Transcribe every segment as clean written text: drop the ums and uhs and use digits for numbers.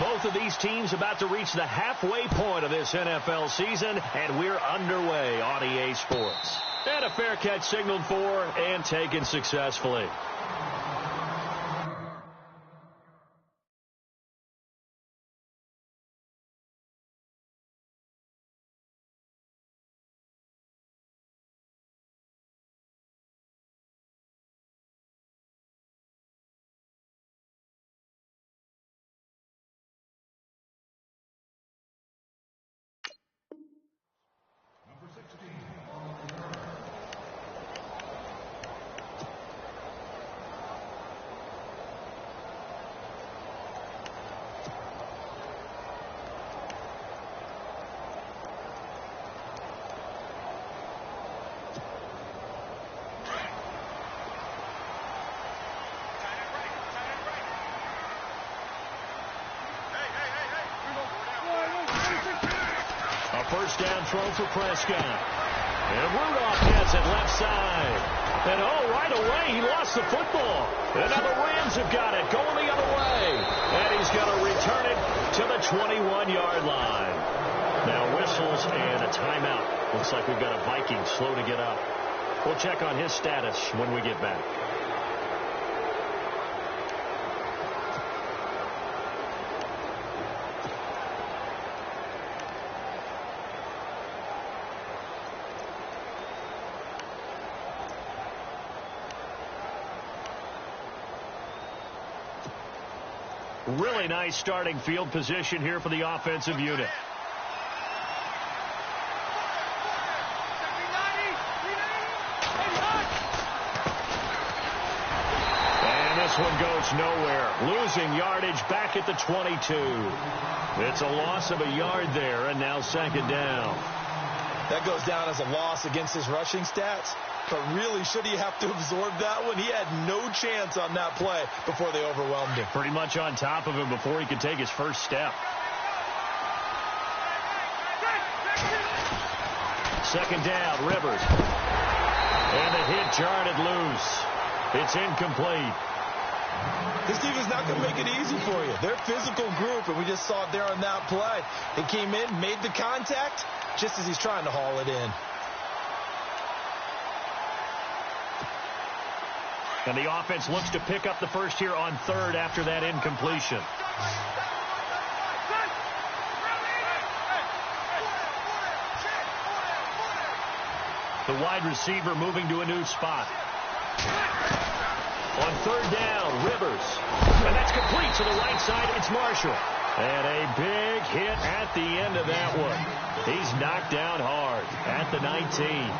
Both of these teams about to reach the halfway point of this NFL season, and we're underway on EA Sports. And a fair catch signaled for and taken successfully. First down throw for Prescott. And Rudolph gets it left side. And right away he lost the football. And now the Rams have got it going the other way. And he's going to return it to the 21-yard line. Now whistles and a timeout. Looks like we've got a Viking slow to get up. We'll check on his status when we get back. Really nice starting field position here for the offensive unit. And this one goes nowhere. Losing yardage back at the 22. It's a loss of a yard there, and now second down. That goes down as a loss against his rushing stats. But really, should he have to absorb that one? He had no chance on that play before they overwhelmed him. Pretty much on top of him before he could take his first step. Second down, Rivers. And the hit jarred it loose. It's incomplete. This team is not going to make it easy for you. They're a physical group, and we just saw it there on that play. He came in, made the contact, just as he's trying to haul it in. And the offense looks to pick up the first here on third after that incompletion. The wide receiver moving to a new spot. On third down, Rivers. And that's complete to the right side. It's Marshall. And a big hit at the end of that one. He's knocked down hard at the 19.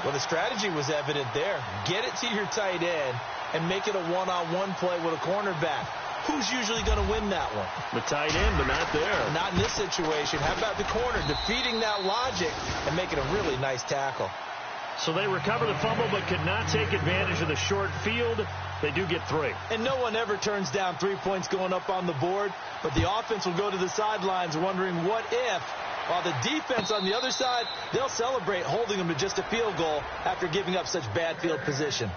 Well, the strategy was evident there. Get it to your tight end and make it a one-on-one play with a cornerback. Who's usually going to win that one? The tight end, but not there. Not in this situation. How about the corner defeating that logic and making a really nice tackle? So they recover the fumble but could not take advantage of the short field. They do get 3. And no one ever turns down 3 points going up on the board, but the offense will go to the sidelines wondering what if. While the defense on the other side, they'll celebrate holding them to just a field goal after giving up such bad field position.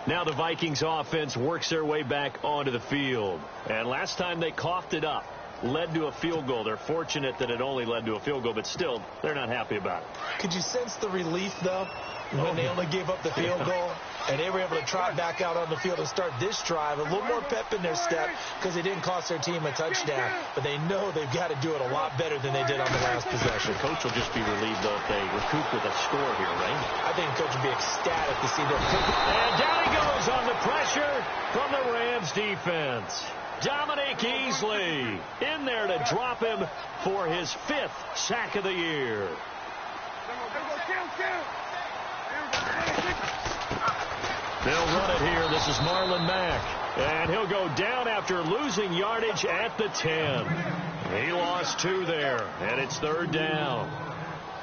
Now the Vikings offense works their way back onto the field. And last time they coughed it up, led to a field goal. They're fortunate that it only led to a field goal, but still, they're not happy about it. Could you sense the relief, though, when they only gave up the field goal? And they were able to trot back out on the field and start this drive. A little more pep in their step because it didn't cost their team a touchdown. But they know they've got to do it a lot better than they did on the last possession. The coach will just be relieved, though, if they recoup with a score here, right? I think the coach will be ecstatic to see them. And down he goes on the pressure from the Rams defense. Dominique Easley in there to drop him for his 5th sack of the year. They'll run it here. This is Marlon Mack. And he'll go down after losing yardage at the 10. He lost 2 there, and it's third down.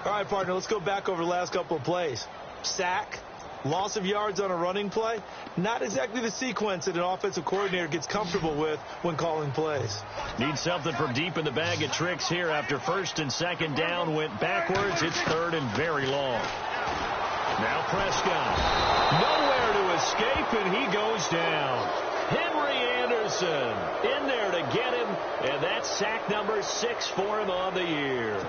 All right, partner, let's go back over the last couple of plays. Sack, loss of yards on a running play. Not exactly the sequence that an offensive coordinator gets comfortable with when calling plays. Need something from deep in the bag of tricks here after first and second down went backwards. It's third and very long. Now Prescott. Nowhere to escape, and he goes down. Henry Anderson in there to get him, and that's sack number 6 for him on the year.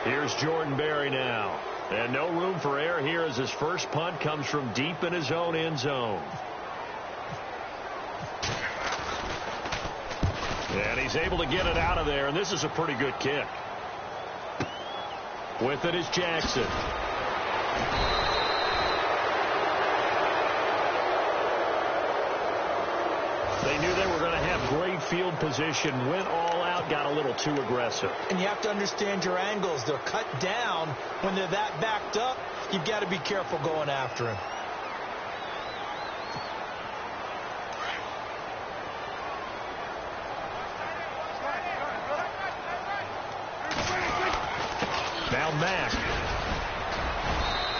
Here's Jordan Berry now. And no room for error here as his first punt comes from deep in his own end zone. And he's able to get it out of there, and this is a pretty good kick. With it is Jackson. They knew they were going to have great field position, went all out, got a little too aggressive. And you have to understand your angles. They're cut down. When they're that backed up, you've got to be careful going after him. Now Mack.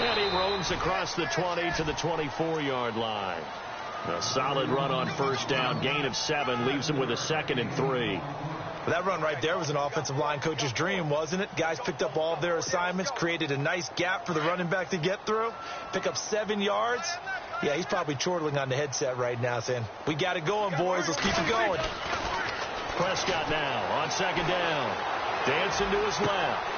And he roams across the 20 to the 24-yard line. A solid run on first down. Gain of 7 leaves him with a 2nd and 3. That run right there was an offensive line coach's dream, wasn't it? Guys picked up all of their assignments, created a nice gap for the running back to get through, pick up 7 yards. Yeah, he's probably chortling on the headset right now saying, we got it going, boys. Let's keep it going. Prescott now on 2nd down. Dancing to his left.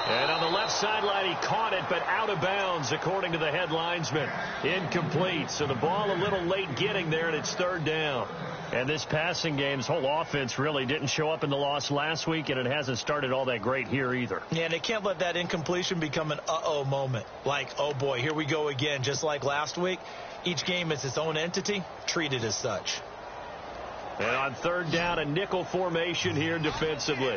And on the left sideline, he caught it, but out of bounds, according to the head linesman. Incomplete. So the ball a little late getting there, and it's 3rd down. And this passing game, this whole offense really didn't show up in the loss last week, and it hasn't started all that great here either. Yeah, and they can't let that incompletion become an uh-oh moment. Like, oh, boy, here we go again. Just like last week, each game is its own entity, treated as such. And on 3rd down, a nickel formation here defensively.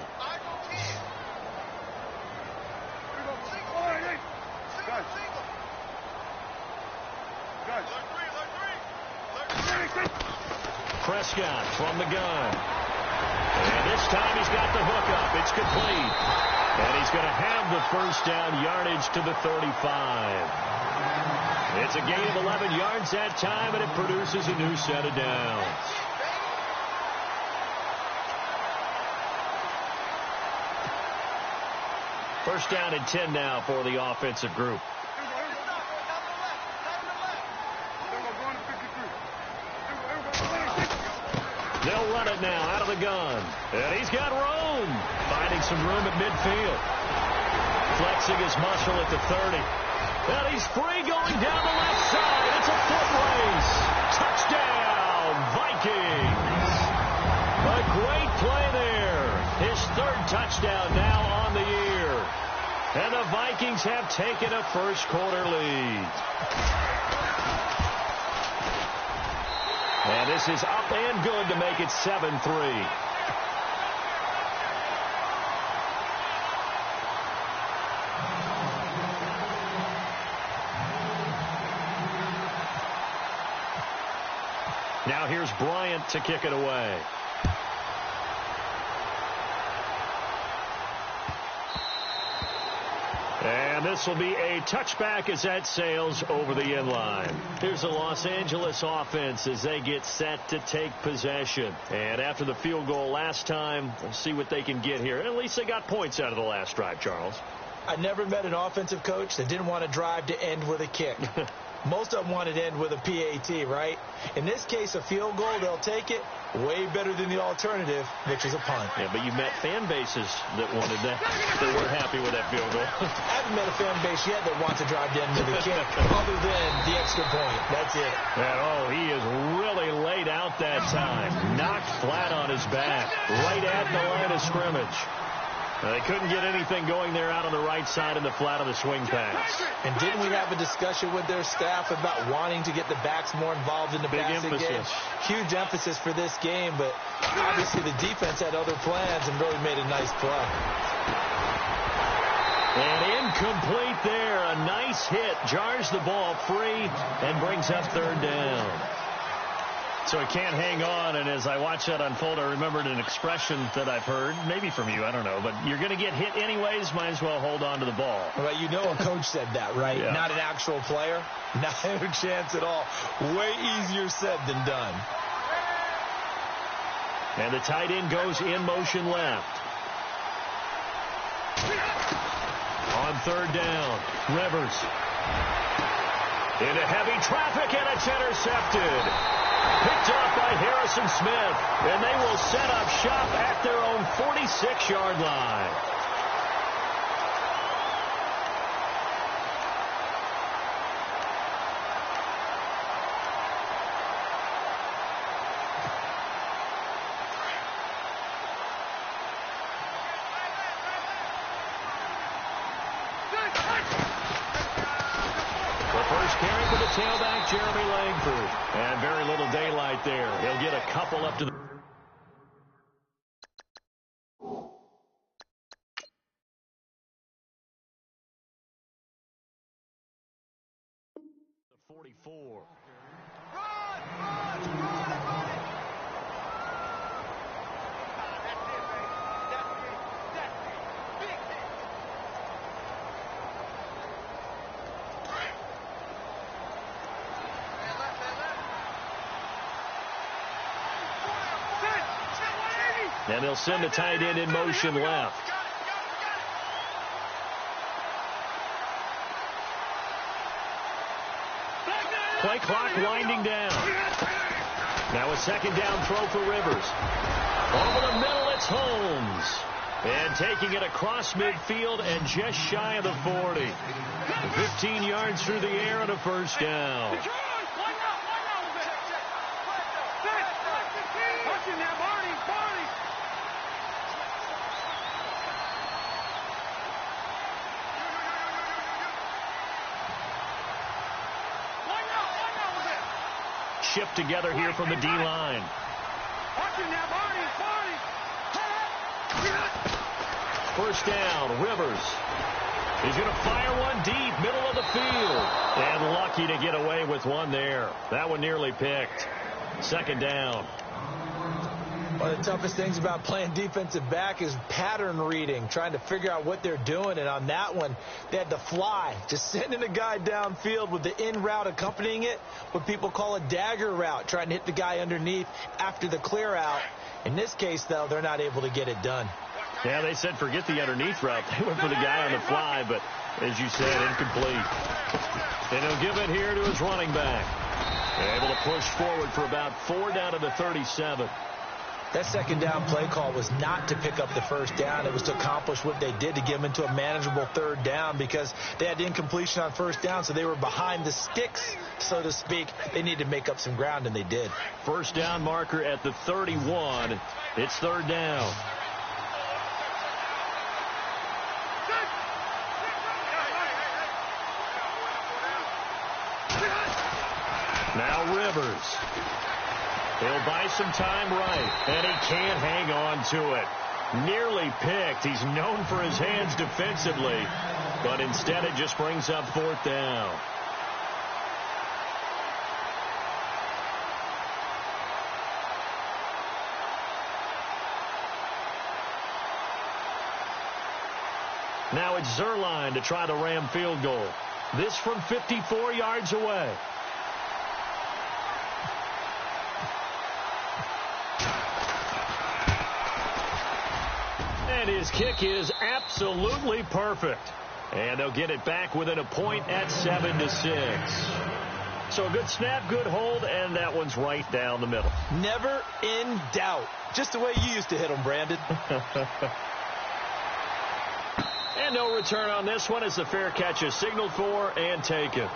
Prescott from the gun. And this time he's got the hook up. It's complete. And he's going to have the first down yardage to the 35. It's a gain of 11 yards that time, and it produces a new set of downs. First down and 10 now for the offensive group. They'll run it now out of the gun. And he's got room. Finding some room at midfield. Flexing his muscle at the 30. And he's free going down the left side. It's a foot race. Touchdown, Vikings. A great play there. His 3rd touchdown now on the year. And the Vikings have taken a first-quarter lead. And this is up and good to make it 7-3. Now here's Bryant to kick it away. And this will be a touchback as that sails over the end line. Here's the Los Angeles offense as they get set to take possession. And after the field goal last time, we'll see what they can get here. At least they got points out of the last drive, Charles. I never met an offensive coach that didn't want to drive to end with a kick. Most of them want to end with a PAT, right? In this case, a field goal, they'll take it. Way better than the alternative, which is a punt. Yeah, but you met fan bases that wanted that. They weren't happy with that field goal. I haven't met a fan base yet that wants to drive to end with a kick, other than the extra point. That's it. And, oh, he is really laid out that time. Knocked flat on his back, right at the line of scrimmage. They couldn't get anything going there out on the right side in the flat of the swing pass. And didn't we have a discussion with their staff about wanting to get the backs more involved in the passing game? Huge emphasis for this game, but obviously the defense had other plans and really made a nice play. And incomplete there. A nice hit. Jars the ball free and brings up 3rd down. So he can't hang on, and as I watch that unfold, I remembered an expression that I've heard, maybe from you, I don't know, but you're going to get hit anyways, might as well hold on to the ball. Well, you know a coach said that, right? Yeah. Not an actual player. Not a chance at all. Way easier said than done. And the tight end goes in motion left. On 3rd down, Rivers. Into heavy traffic, and it's intercepted. Picked off by Harrison Smith, and they will set up shop at their own 46-yard line. Tailback Jeremy Langford. And very little daylight there. He'll get a couple up to the 44. And they'll send the tight end in motion left. Play clock winding down. Now a second down throw for Rivers. Over the middle, it's Holmes. And taking it across midfield and just shy of the 40. 15 yards through the air and a first down. Shipped together here from the D-line. First down, Rivers. He's going to fire one deep, middle of the field. And lucky to get away with one there. That one nearly picked. Second down. One of the toughest things about playing defensive back is pattern reading, trying to figure out what they're doing. And on that one, they had to fly, just sending a guy downfield with the in route accompanying it, what people call a dagger route, trying to hit the guy underneath after the clear out. In this case, though, they're not able to get it done. Yeah, they said forget the underneath route. They went for the guy on the fly, but as you said, incomplete. And he'll give it here to his running back. They're able to push forward for about 4 down to the 37. That second down play call was not to pick up the first down. It was to accomplish what they did, to get them into a manageable third down, because they had incompletion on first down, so they were behind the sticks, so to speak. They needed to make up some ground, and they did. First down marker at the 31. It's third down. Now Rivers. He'll buy some time right, and he can't hang on to it. Nearly picked. He's known for his hands defensively, but instead it just brings up fourth down. Now it's Zerline to try the Ram field goal. This from 54 yards away. And his kick is absolutely perfect. And they'll get it back within a point at 7-6. So a good snap, good hold, and that one's right down the middle. Never in doubt. Just the way you used to hit them, Brandon. And no return on this one as the fair catch is signaled for and taken.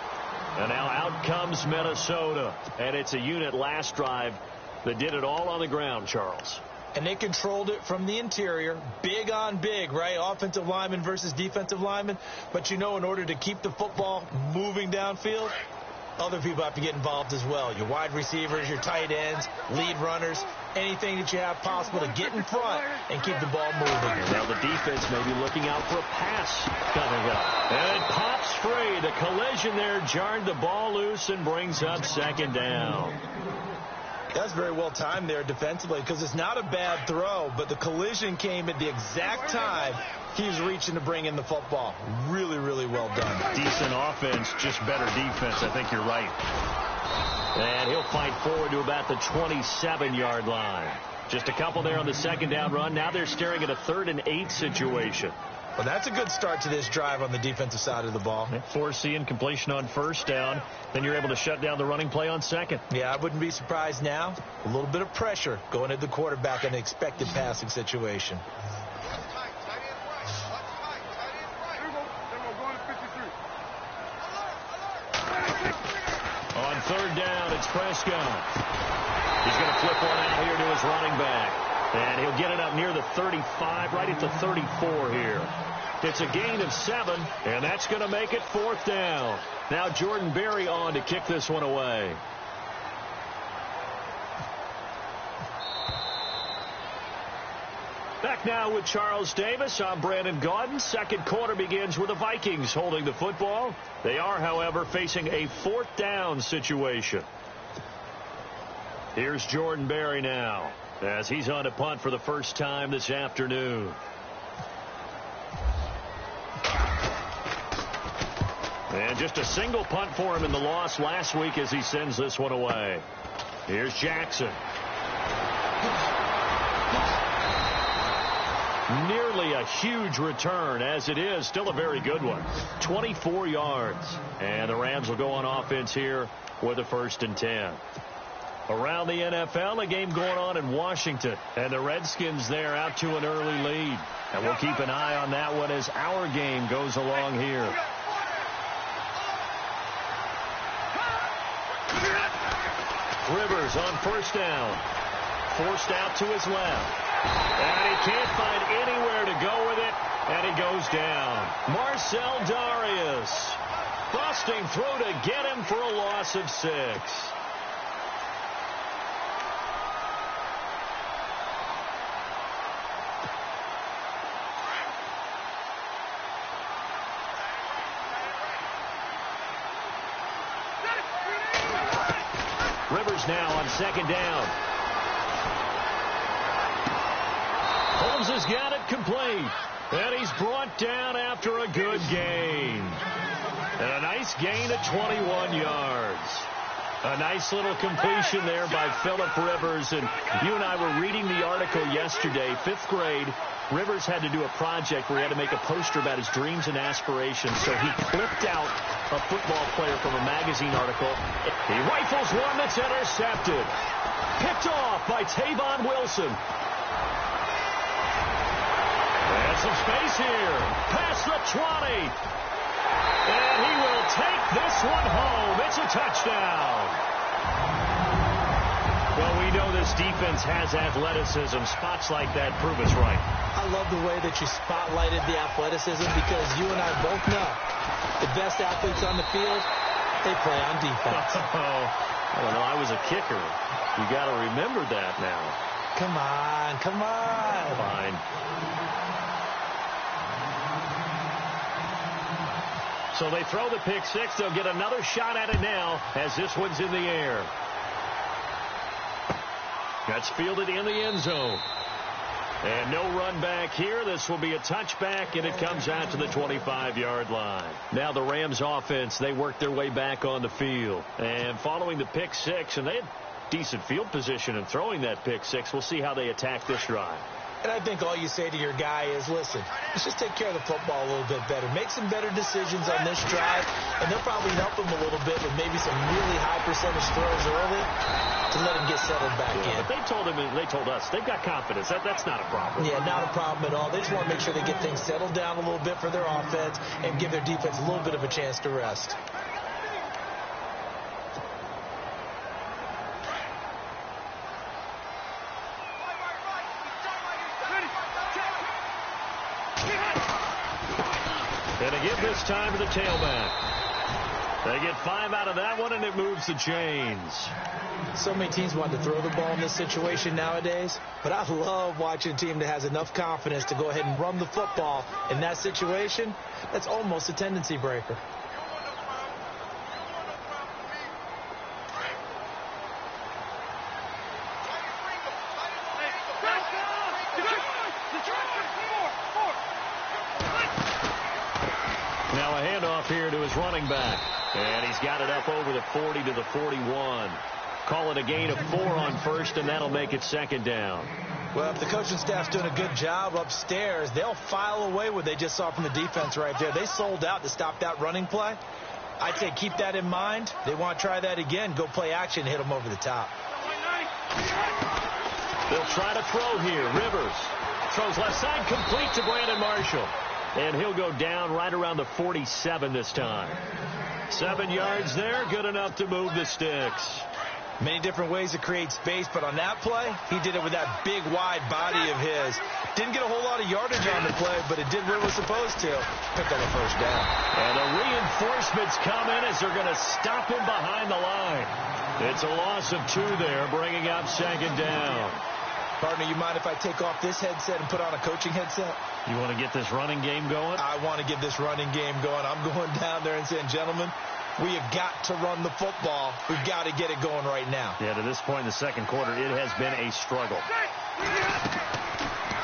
And now out comes Minnesota. And it's a unit last drive that did it all on the ground, Charles. And they controlled it from the interior, big on big, right? Offensive lineman versus defensive lineman. But, you know, in order to keep the football moving downfield, other people have to get involved as well. Your wide receivers, your tight ends, lead runners, anything that you have possible to get in front and keep the ball moving. Now the defense may be looking out for a pass coming up. And it pops free. The collision there jarred the ball loose and brings up second down. That's very well timed there defensively, because it's not a bad throw, but the collision came at the exact time he was reaching to bring in the football. Really, really well done. Decent offense, just better defense. I think you're right. And he'll fight forward to about the 27-yard line. Just a couple there on the second down run. Now they're staring at a 3rd and 8 situation. Well, that's a good start to this drive on the defensive side of the ball. Foreseeing completion on first down. Then you're able to shut down the running play on second. Yeah, I wouldn't be surprised now. A little bit of pressure going at the quarterback in an expected passing situation. On third down, it's Prescott. He's going to flip one out here to his running back. And he'll get it up near the 35, right at the 34 here. It's a gain of 7, and that's going to make it 4th down. Now Jordan Berry on to kick this one away. Back now with Charles Davis. I'm Brandon Gaudin. Second quarter begins with the Vikings holding the football. They are, however, facing a 4th down situation. Here's Jordan Berry now, as he's on to punt for the first time this afternoon. And just a single punt for him in the loss last week as he sends this one away. Here's Jackson. Nearly a huge return, as it is still a very good one. 24 yards. And the Rams will go on offense here with a 1st and 10. Around the NFL, a game going on in Washington. And the Redskins there out to an early lead. And we'll keep an eye on that one as our game goes along here. Rivers on first down. Forced out to his left. And he can't find anywhere to go with it. And he goes down. Marcel Darius busting through to get him for a loss of 6. Rivers now on second down. Holmes has got it complete. And he's brought down after a good gain. And a nice gain of 21 yards. A nice little completion there by Phillip Rivers. And you and I were reading the article yesterday, 5th grade. Rivers had to do a project where he had to make a poster about his dreams and aspirations. So he clipped out a football player from a magazine article. He rifles one that's intercepted. Picked off by Tavon Wilson. And some space here. Past the 20. And he will take this one home. It's a touchdown. Well, we know this defense has athleticism. Spots like that prove us right. I love the way that you spotlighted the athleticism because you and I both know the best athletes on the field, they play on defense. I don't know. I was a kicker. You got to remember that now. Come on, come on. Fine. So they throw the pick 6. They'll get another shot at it now as this one's in the air. That's fielded in the end zone. And no run back here. This will be a touchback, and it comes out to the 25-yard line. Now the Rams offense, they work their way back on the field. And following the pick 6, and they had decent field position in throwing that pick 6. We'll see how they attack this drive. And I think all you say to your guy is, listen, let's just take care of the football a little bit better. Make some better decisions on this drive, and they'll probably help him a little bit with maybe some really high percentage throws early to let him get settled back in. But they told us they've got confidence. That's not a problem. Yeah, not a problem at all. They just want to make sure they get things settled down a little bit for their offense and give their defense a little bit of a chance to rest. And they give this time to the tailback. They get 5 out of that one, and it moves the chains. So many teams want to throw the ball in this situation nowadays, but I love watching a team that has enough confidence to go ahead and run the football in that situation. That's almost a tendency breaker. Now a handoff here to his running back. And he's got it up over the 40 to the 41. Call it a gain of 4 on first, and that'll make it second down. Well, if the coaching staff's doing a good job upstairs, they'll file away what they just saw from the defense right there. They sold out to stop that running play. I'd say keep that in mind. They want to try that again. Go play action, hit them over the top. They'll try to throw here. Rivers throws left side, complete to Brandon Marshall. And he'll go down right around the 47 this time. 7 yards there, good enough to move the sticks. Many different ways to create space, but on that play, he did it with that big, wide body of his. Didn't get a whole lot of yardage on the play, but it did what it was supposed to. Picked up a first down. And the reinforcements come in as they're going to stop him behind the line. It's a loss of 2 there, bringing up 2nd down. Partner, you mind if I take off this headset and put on a coaching headset? You want to get this running game going? I want to get this running game going. I'm going down there and saying, gentlemen, we have got to run the football. We've got to get it going right now. Yeah, to this point in the second quarter, it has been a struggle.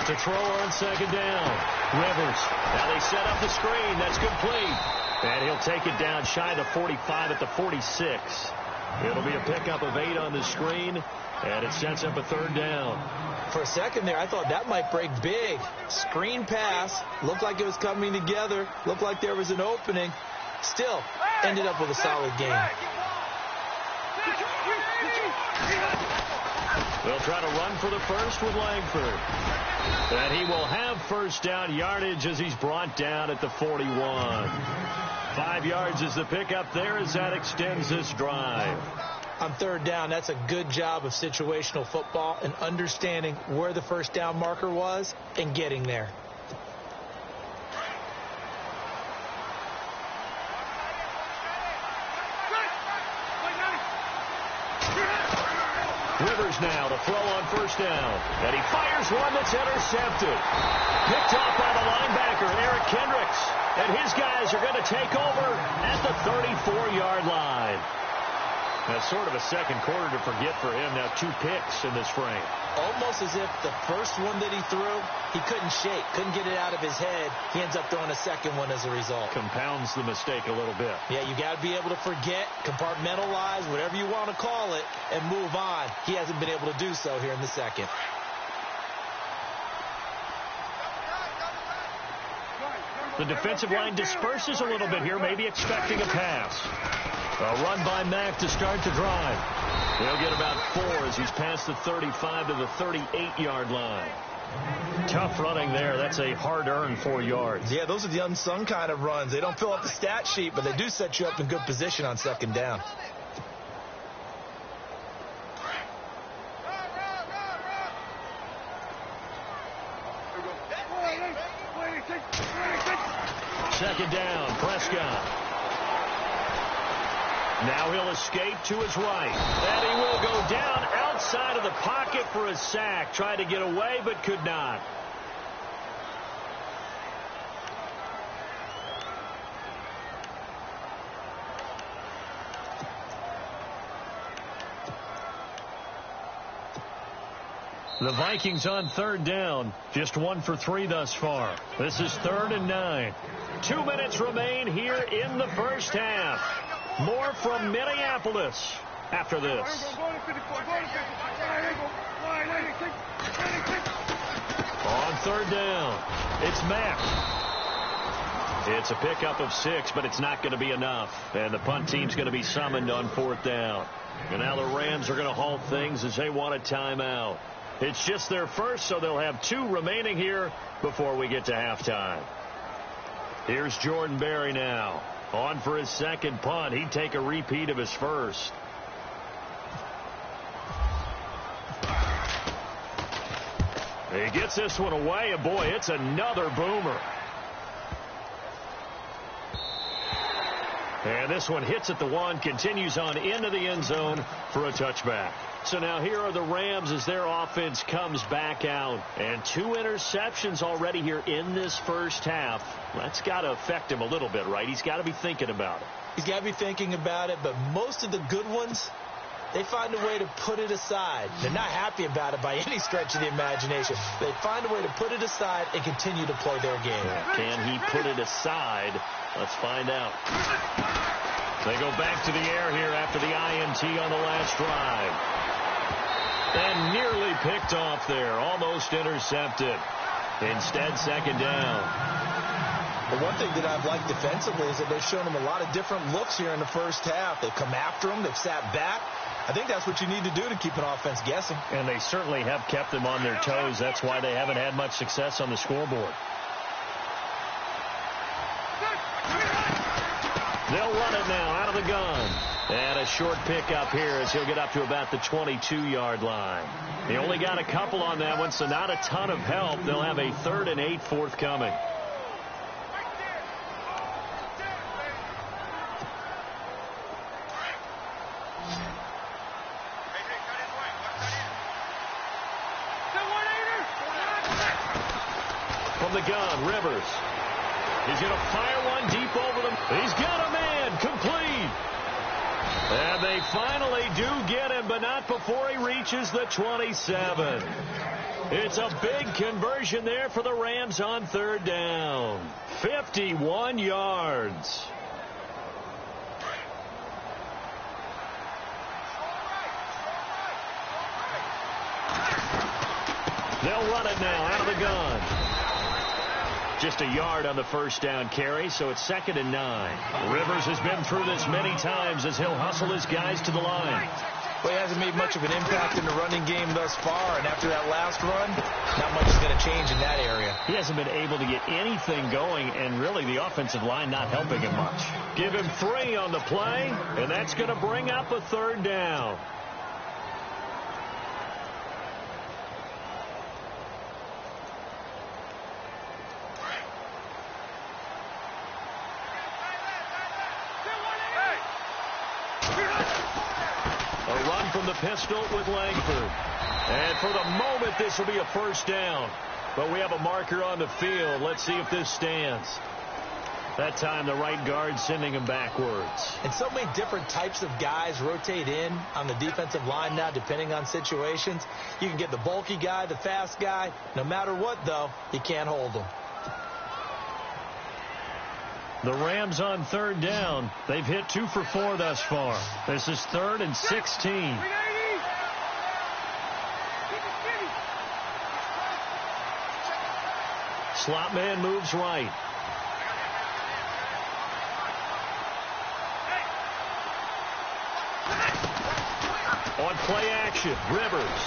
To throw on 2nd down. Rivers. Now they set up the screen. That's complete. And he'll take it down shy of the 45 at the 46. It'll be a pickup of 8 on the screen, and it sets up a 3rd down. For a second there, I thought that might break big. Screen pass. Looked like it was coming together. Looked like there was an opening. Still ended up with a solid game. They'll try to run for the first with Langford. And he will have first down yardage as he's brought down at the 41. 5 yards is the pickup there as that extends this drive. On 3rd down, that's a good job of situational football and understanding where the first down marker was and getting there. Rivers now to throw on first down. And he fires one that's intercepted. Picked off by the linebacker, Eric Kendricks. And his guys are going to take over at the 34-yard line. That's sort of a second quarter to forget for him. Now 2 picks in this frame. Almost as if the first one that he threw, he couldn't shake, couldn't get it out of his head. He ends up throwing a second one as a result. Compounds the mistake a little bit. Yeah, you got to be able to forget, compartmentalize, whatever you want to call it, and move on. He hasn't been able to do so here in the second. The defensive line disperses a little bit here, maybe expecting a pass. A run by Mack to start the drive. He'll get about 4 as he's past the 35 to the 38-yard line. Tough running there. That's a hard-earned 4 yards. Yeah, those are the unsung kind of runs. They don't fill up the stat sheet, but they do set you up in good position on 2nd down. Second down, Prescott. Now he'll escape to his right. And he will go down outside of the pocket for a sack. Tried to get away, but could not. The Vikings on 3rd down. Just 1 for 3 thus far. This is 3rd and 9. 2 minutes remain here in the first half. More from Minneapolis after this. On 3rd down, it's Mack. It's a pickup of 6, but it's not going to be enough. And the punt team's going to be summoned on 4th down. And now the Rams are going to halt things as they want a timeout. It's just their first, so they'll have 2 remaining here before we get to halftime. Here's Jordan Berry now. On for his second punt. He'd take a repeat of his first. He gets this one away, and boy, it's another boomer. And this one hits at the 1, continues on into the end zone for a touchback. So now here are the Rams as their offense comes back out. And 2 interceptions already here in this first half. That's got to affect him a little bit, right? He's got to be thinking about it. He's got to be thinking about it, but most of the good ones, they find a way to put it aside. They're not happy about it by any stretch of the imagination. They find a way to put it aside and continue to play their game. Can he put it aside? Let's find out. They go back to the air here after the INT on the last drive. And nearly picked off there. Almost intercepted. Instead, second down. Well, one thing that I've liked defensively is that they've shown them a lot of different looks here in the first half. They've come after them. They've sat back. I think that's what you need to do to keep an offense guessing. And they certainly have kept them on their toes. That's why they haven't had much success on the scoreboard. They'll run it now out of the gun. And a short pickup here as he'll get up to about the 22-yard line. He only got a couple on that one, so not a ton of help. They'll have a 3rd and 8 forthcoming. From the gun, Rivers. He's going to fire one deep over them. He's got a man, complete. And they finally do get him, but not before he reaches the 27. It's a big conversion there for the Rams on 3rd down. 51 yards. They'll run it now out of the gun. Just a yard on the first down carry, so it's 2nd and 9. Rivers has been through this many times as he'll hustle his guys to the line. Well, he hasn't made much of an impact in the running game thus far, and after that last run, not much is going to change in that area. He hasn't been able to get anything going, and really the offensive line not helping him much. Give him 3 on the play, and that's going to bring up a 3rd down. From the pistol with Langford. And for the moment, this will be a 1st down. But we have a marker on the field. Let's see if this stands. That time, the right guard sending him backwards. And so many different types of guys rotate in on the defensive line now, depending on situations. You can get the bulky guy, the fast guy. No matter what, though, you can't hold them. The Rams on 3rd down. They've hit 2 for 4 thus far. This is 3rd and 16. Slot man moves right. On play action, Rivers.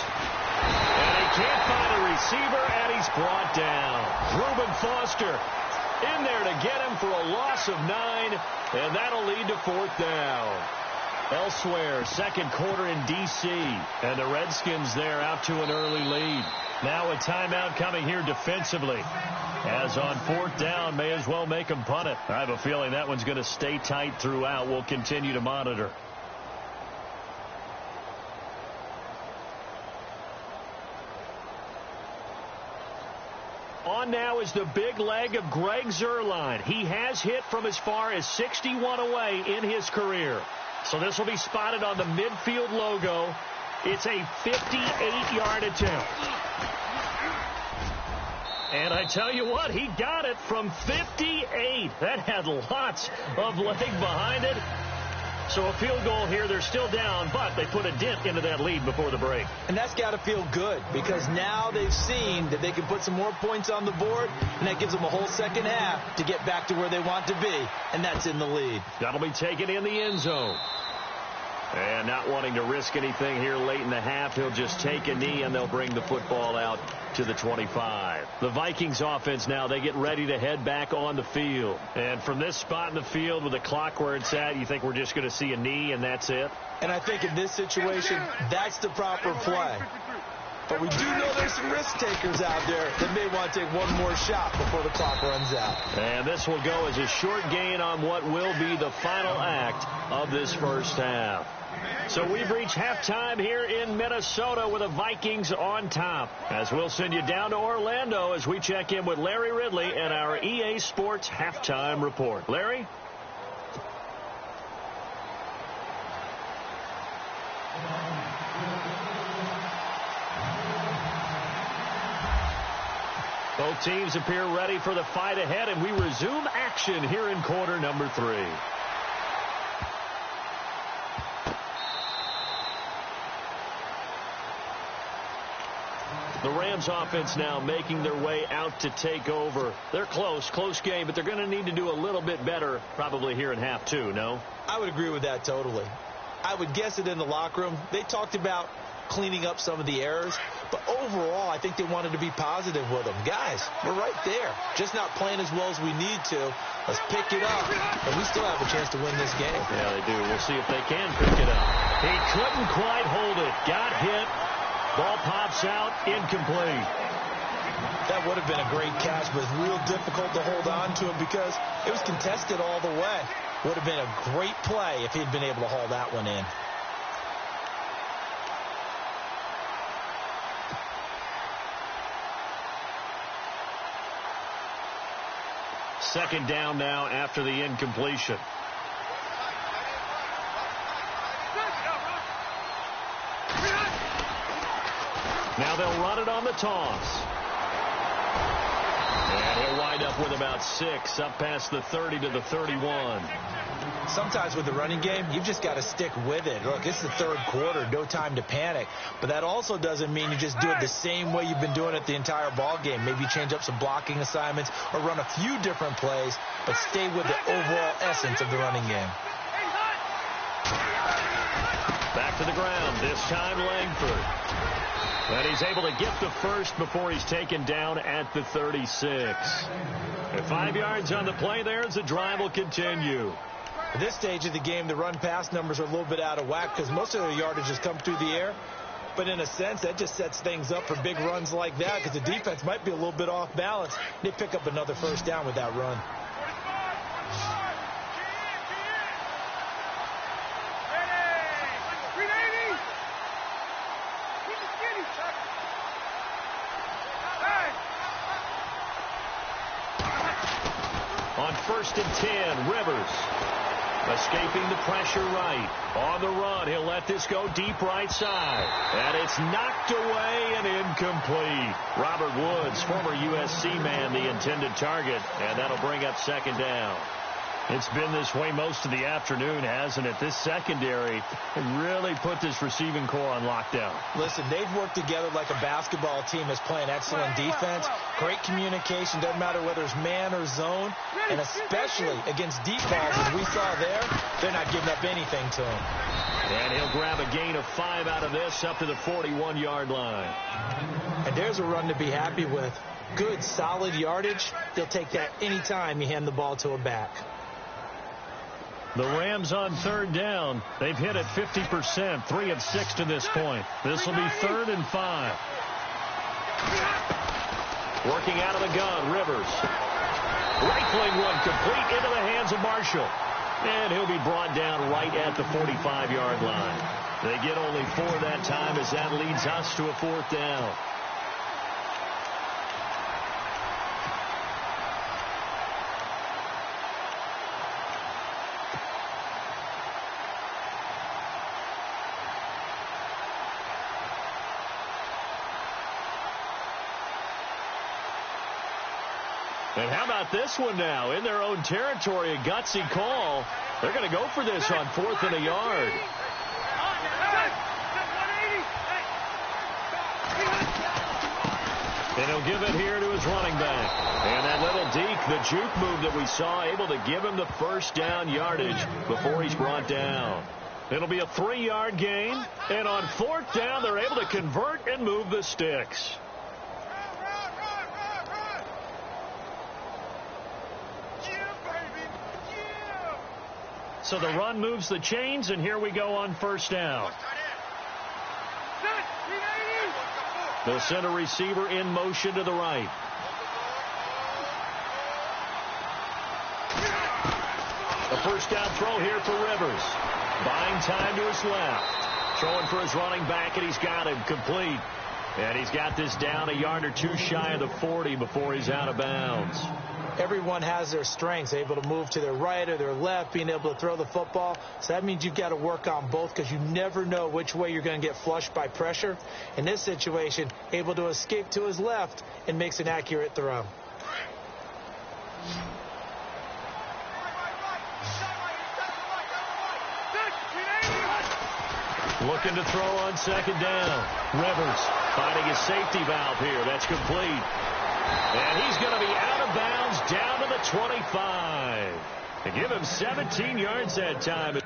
And he can't find a receiver, and he's brought down. Reuben Foster in there to get him for a loss of 9, and that'll lead to 4th down. Elsewhere, 2nd quarter in D.C., and the Redskins there out to an early lead. Now a timeout coming here defensively. As on 4th down, may as well make them punt it. I have a feeling that one's going to stay tight throughout. We'll continue to monitor. On now is the big leg of Greg Zuerlein. He has hit from as far as 61 away in his career. So this will be spotted on the midfield logo. It's a 58-yard attempt. And I tell you what, he got it from 58. That had lots of leg behind it. So a field goal here. They're still down, but they put a dent into that lead before the break. And that's got to feel good because now they've seen that they can put some more points on the board, and that gives them a whole second half to get back to where they want to be, and that's in the lead. That'll be taken in the end zone. And not wanting to risk anything here late in the half, he'll just take a knee, and they'll bring the football out to the 25. The Vikings offense now, they get ready to head back on the field. And from this spot in the field with the clock where it's at, you think we're just going to see a knee and that's it? And I think in this situation, that's the proper play. But we do know there's some risk takers out there that may want to take one more shot before the clock runs out. And this will go as a short gain on what will be the final act of this first half. So we've reached halftime here in Minnesota with the Vikings on top. As we'll send you down to Orlando as we check in with Larry Ridley and our EA Sports Halftime Report. Larry? Both teams appear ready for the fight ahead, and we resume action here in quarter number 3. Rams offense now making their way out to take over. They're close game, but they're going to need to do a little bit better probably here in half two, no? I would agree with that totally. I would guess it in the locker room. They talked about cleaning up some of the errors, but overall, I think they wanted to be positive with them. Guys, we're right there. Just not playing as well as we need to. Let's pick it up, and we still have a chance to win this game. Yeah, they do. We'll see if they can pick it up. He couldn't quite hold it. Got hit. Ball pops out. Incomplete. That would have been a great catch, but it's real difficult to hold on to him because it was contested all the way. Would have been a great play if he'd been able to haul that one in. Second down now after the incompletion. Now they'll run it on the toss. And he'll wind up with about 6 up past the 30 to the 31. Sometimes with the running game, you've just got to stick with it. Look, it's the third quarter, no time to panic. But that also doesn't mean you just do it the same way you've been doing it the entire ball game. Maybe change up some blocking assignments or run a few different plays, but stay with the overall essence of the running game. Back to the ground, this time Langford. And he's able to get the first before he's taken down at the 36. And 5 yards on the play there as the drive will continue. At this stage of the game, the run-pass numbers are a little bit out of whack because most of their yardage has come through the air. But in a sense, that just sets things up for big runs like that because the defense might be a little bit off balance. They pick up another first down with that run. On 1st and 10, Rivers escaping the pressure right. On the run, he'll let this go deep right side. And it's knocked away and incomplete. Robert Woods, former USC man, the intended target. And that'll bring up second down. It's been this way most of the afternoon, hasn't it? This secondary really put this receiving core on lockdown. Listen, they've worked together like a basketball team that's playing excellent defense. Great communication, doesn't matter whether it's man or zone. And especially against deep balls, as we saw there, they're not giving up anything to him. And he'll grab a gain of 5 out of this up to the 41-yard line. And there's a run to be happy with. Good, solid yardage. They'll take that anytime you hand the ball to a back. The Rams on 3rd down. They've hit it 50%, 3 of 6 to this point. This will be 3rd and 5. Working out of the gun, Rivers. Rifling one complete into the hands of Marshall. And he'll be brought down right at the 45-yard line. They get only 4 that time as that leads us to a 4th down. And how about this one now? In their own territory, a gutsy call. They're going to go for this on 4th and a yard. And he'll give it here to his running back. And that little deke, the juke move that we saw, able to give him the first down yardage before he's brought down. It'll be a 3-yard gain. And on 4th down, they're able to convert and move the sticks. So the run moves the chains, and here we go on 1st down. The center receiver in motion to the right. A first down throw here for Rivers. Buying time to his left. Throwing for his running back, and he's got him complete. And he's got this down a yard or 2 shy of the 40 before he's out of bounds. Everyone has their strengths, able to move to their right or their left, being able to throw the football. So that means you've got to work on both because you never know which way you're going to get flushed by pressure. In this situation, able to escape to his left and makes an accurate throw. Looking to throw on 2nd down. Rivers Finding a safety valve here. That's complete. And he's going to be out of bounds down to the 25. To give him 17 yards that time.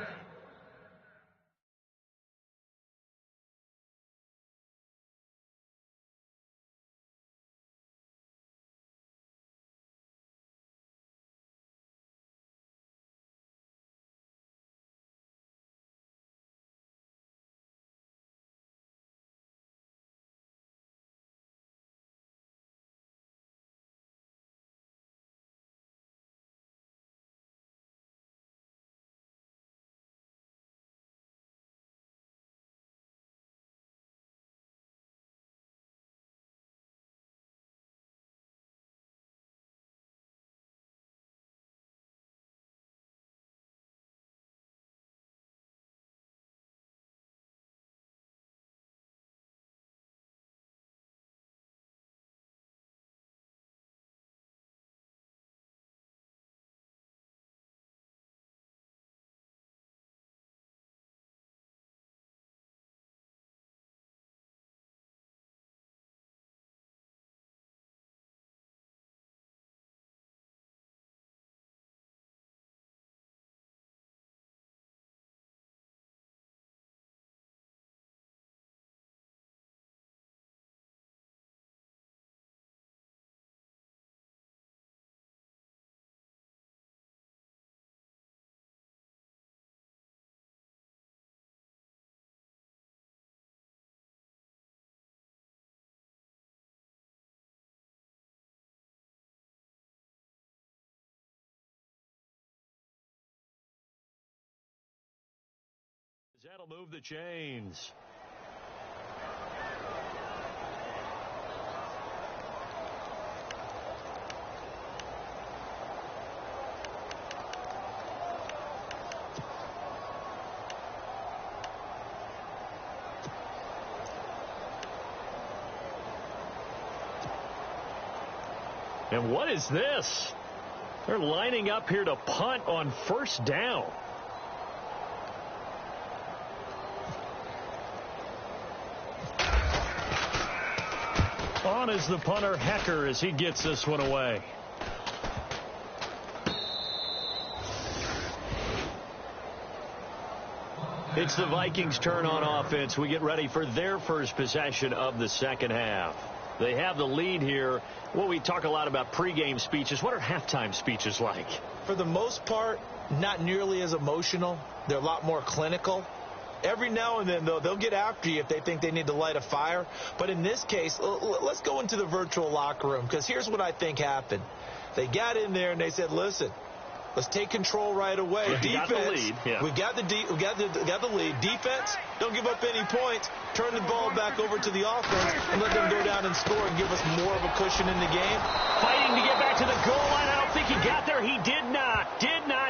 That'll move the chains. And what is this? They're lining up here to punt on first down. On is the punter, Hecker, as he gets this one away. It's the Vikings' turn on offense. We get ready for their first possession of the second half. They have the lead here. Well, we talk a lot about pregame speeches. What are halftime speeches like? For the most part, not nearly as emotional. They're a lot more clinical. Every now and then, though, they'll get after you if they think they need to light a fire. But in this case, let's go into the virtual locker room, because here's what I think happened. They got in there and they said, listen, let's take control right away. We got the lead. Yeah. We got the lead. Defense, don't give up any points. Turn the ball back over to the offense and let them go down and score and give us more of a cushion in the game. Fighting to get back to the goal line. I don't think he got there. He did not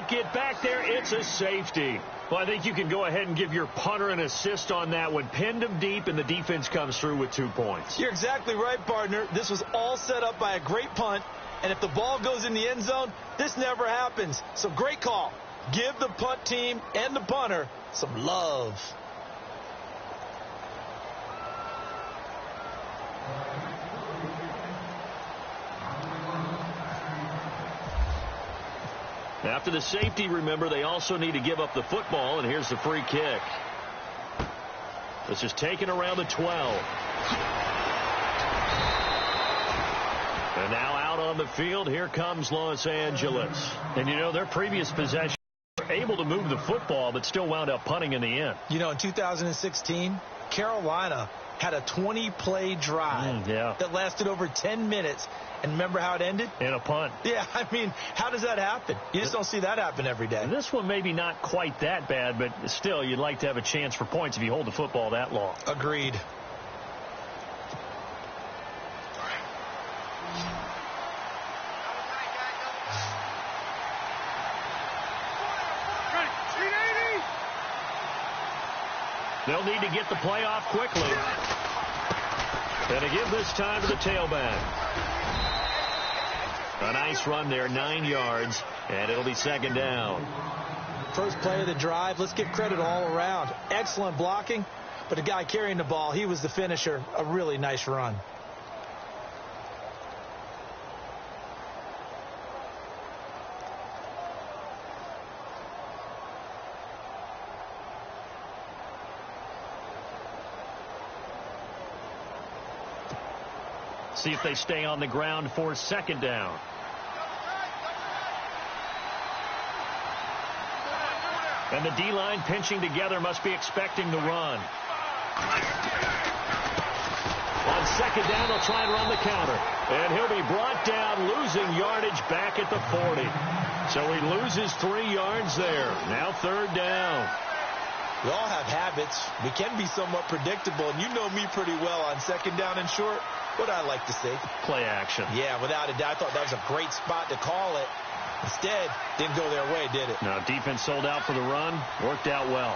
get back there. It's a safety. Well, I think you can go ahead and give your punter an assist on that one. Pinned him deep, and the defense comes through with 2 points. You're exactly right, partner. This was all set up by a great punt, and if the ball goes in the end zone, this never happens. So great call. Give the punt team and the punter some love. After the safety, remember, they also need to give up the football, and here's the free kick. This is taken around the 12. And now out on the field, here comes Los Angeles. And, you know, their previous possession were able to move the football, but still wound up punting in the end. You know, in 2016, Carolina had a 20-play drive that lasted over 10 minutes. And remember how it ended? In a punt. Yeah, I mean, how does that happen? You just don't see that happen every day. This one maybe not quite that bad, but still, you'd like to have a chance for points if you hold the football that long. Agreed. They'll need to get the play off quickly. And to give this time to the tailback. A nice run there, 9 yards, and it'll be second down. First play of the drive. Let's give credit all around. Excellent blocking. but the guy carrying the ball, he was the finisher. A really nice run. See if they stay on the ground for second down. And the D-line pinching together must be expecting the run. On second down, they'll try and run the counter. And he'll be brought down, losing yardage back at the 40. So he loses 3 yards there. Now third down. We all have habits. We can be somewhat predictable, and you know me pretty well on second down and short. What I like to see? Play action. Yeah, without a doubt. I thought that was a great spot to call it. Instead, didn't go their way, did it? No, defense sold out for the run. Worked out well.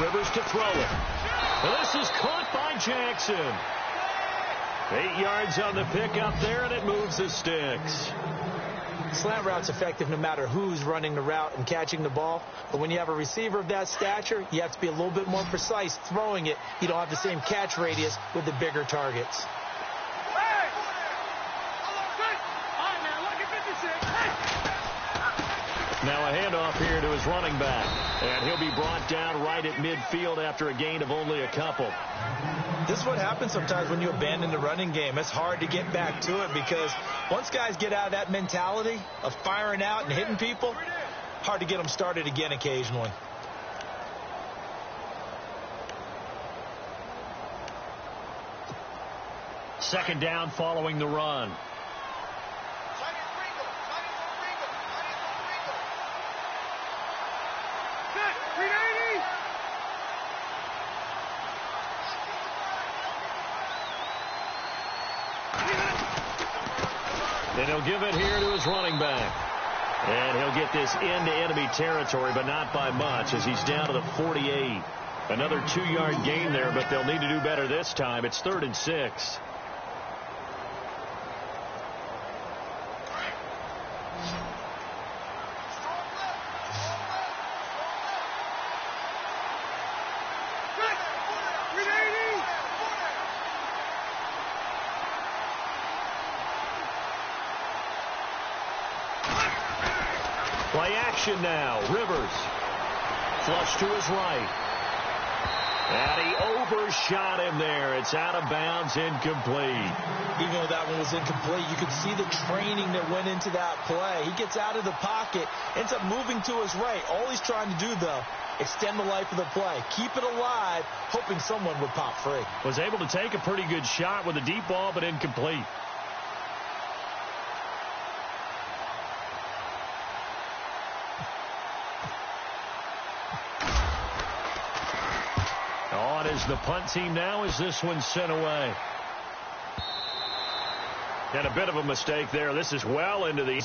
Rivers to throw it. Well, this is caught by Jackson. 8 yards on the pickup there, and it moves the sticks. Slant route's effective no matter who's running the route and catching the ball. But when you have a receiver of that stature, you have to be a little bit more precise throwing it. You don't have the same catch radius with the bigger targets. Now a handoff here to his running back. And he'll be brought down right at midfield after a gain of only a couple. This is what happens sometimes when you abandon the running game. It's hard to get back to it because once guys get out of that mentality of firing out and hitting people, hard to get them started again occasionally. Second down following the run. And he'll give it here to his running back. And he'll get this into enemy territory, but not by much as he's down to the 48. Another 2-yard gain there, but they'll need to do better this time. It's 3rd and 6. Play action now. Rivers. Flush to his right. And he overshot him there. It's out of bounds, incomplete. Even though that one was incomplete, you could see the training that went into that play. He gets out of the pocket, ends up moving to his right. All he's trying to do, though, extend the life of the play. Keep it alive, hoping someone would pop free. Was able to take a pretty good shot with a deep ball, but incomplete. On is the punt team now as this one's sent away. And a bit of a mistake there. This is well into the